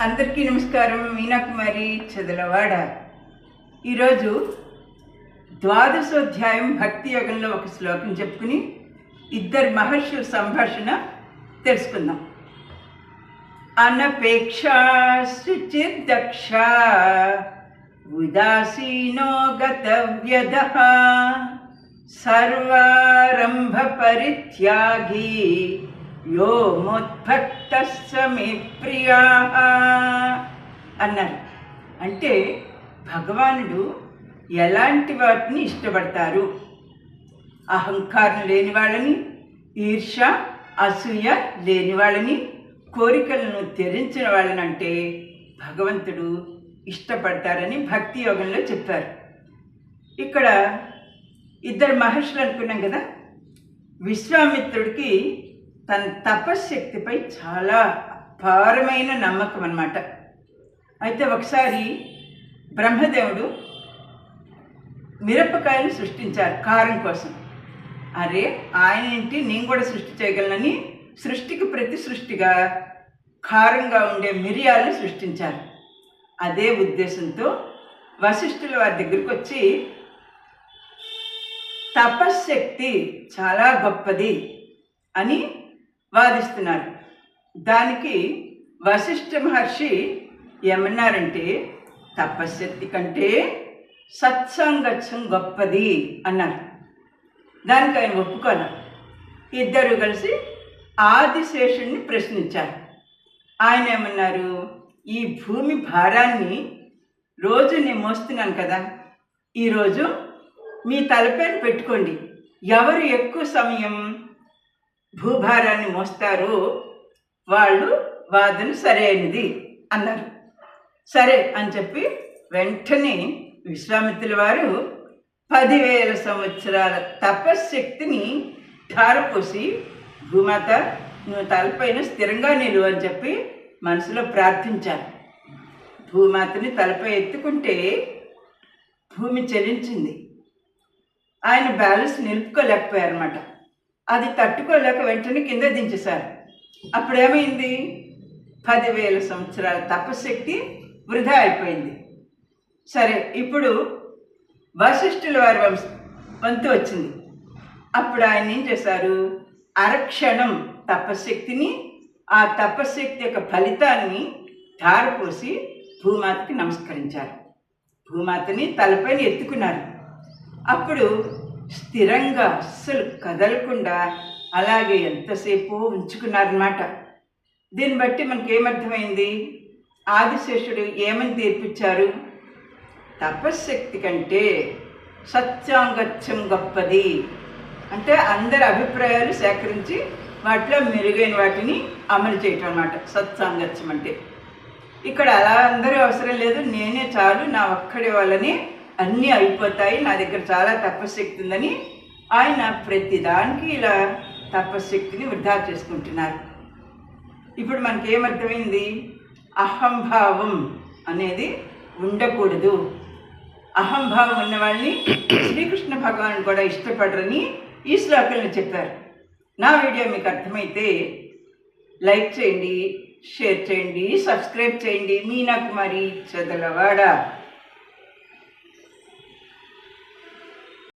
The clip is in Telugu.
అందరికీ నమస్కారం. మీనాకుమారి చదలవాడ. ఈరోజు ద్వాదశోధ్యాయం భక్తి యోగంలో ఒక శ్లోకం చెప్పుకుని ఇద్దరు మహర్షుల సంభాషణ తెలుసుకుందాం. అనపేక్షా శుచిర్దక్ష ఉదాసీనో గతవ్యదః సర్వారంభ పరిత్యాగి యో మోద్భక్త సమే ప్రియా అన్నారు. అంటే భగవానుడు ఎలాంటి వాటిని ఇష్టపడతారు? అహంకారం లేని వాళ్ళని, ఈర్ష అసూయ లేని వాళ్ళని, కోరికలను త్యజించిన వాళ్ళని అంటే భగవంతుడు ఇష్టపడతారని భక్తి యోగంలో చెప్పారు. ఇక్కడ ఇద్దరు మహర్షులు అనుకున్నాం కదా. విశ్వామిత్రుడికి తన తపశ్శక్తిపై చాలా అపారమైన నమ్మకం అన్నమాట. అయితే ఒకసారి బ్రహ్మదేవుడు మిరపకాయలు సృష్టించారు కారం కోసం. అరే, ఆయన ఏంటి, నేను కూడా సృష్టి చేయగలనని సృష్టికి ప్రతి సృష్టిగా కారంగా ఉండే మిరియాలను సృష్టించారు. అదే ఉద్దేశంతో వశిష్ఠుల వారి దగ్గరికి వచ్చి తపశ్శక్తి చాలా గొప్పది అని వాదిస్తున్నారు. దానికి వశిష్ఠ మహర్షి ఏమన్నారంటే, తపశ్శక్తి కంటే సత్సంగత్యం గొప్పది అన్నారు. దానికి ఆయన ఒప్పుకోవాలి. ఇద్దరు కలిసి ఆదిశేషుడిని ప్రశ్నించారు. ఆయన ఏమన్నారు, ఈ భూమి భారాన్ని రోజు నేను మోస్తున్నాను కదా, ఈరోజు మీ తలపైన పెట్టుకోండి, ఎవరు ఎక్కువ సమయం భూభారాన్ని మోస్తారో వాళ్ళు వాదన సరైనది అన్నారు. సరే అని చెప్పి వెంటనే విశ్వామిత్రుల వారు 10,000 సంవత్సరాల తపశ్శక్తిని ధారపోసి, భూమాత నువ్వు తలపైన స్థిరంగా నిలువు అని చెప్పి మనసులో ప్రార్థించారు. భూమాతని తలపై ఎత్తుకుంటే భూమి చలించింది. ఆయన బ్యాలెన్స్ నిలుపుకోలేకపోయారన్నమాట. అది తట్టుకోలేక వెంటనే కింద దించేశారు. అప్పుడేమైంది, 10,000 సంవత్సరాల తపశక్తి వృధా అయిపోయింది. సరే, ఇప్పుడు వశిష్ఠుల వారి వంతు వచ్చింది. అప్పుడు ఆయన ఏం చేశారు, అరక్షణం తపశక్తిని, ఆ తపశక్తి యొక్క ఫలితాన్ని ధారపోసి భూమాతకి నమస్కరించారు. భూమాతని తలపైన ఎత్తుకున్నారు. అప్పుడు స్థిరంగా అస్సలు కదలకుండా అలాగే ఎంతసేపు ఉంచుకున్నారన్నమాట. దీన్ని బట్టి మనకేమర్థమైంది, ఆదిశేషుడు ఏమని తీర్పిచ్చారు, తపశ్శక్తి కంటే సత్సాంగత్యం గొప్పది. అంటే అందరి అభిప్రాయాలు సేకరించి వాటిలో మెరుగైన వాటిని అమలు చేయటం అన్నమాట సత్సాంగత్యం అంటే. ఇక్కడ అలా అందరూ అవసరం లేదు, నేనే చాలు, నా ఒక్కడి వల్లనే అన్నీ అయిపోతాయి, నా దగ్గర చాలా తపశ్శక్తి ఉందని ఆయన ప్రతిదానికి ఇలా తపశ్శక్తిని వృధా చేసుకుంటున్నారు. ఇప్పుడు మనకేమర్థమైంది, అహంభావం అనేది ఉండకూడదు. అహంభావం ఉన్న వాళ్ళని శ్రీకృష్ణ భగవాన్ కూడా ఇష్టపడరని ఈ శ్లోకంలో చెప్పారు. నా వీడియో మీకు అర్థమైతే లైక్ చేయండి, షేర్ చేయండి, సబ్స్క్రైబ్ చేయండి. మీనాకుమారి చదలవాడ.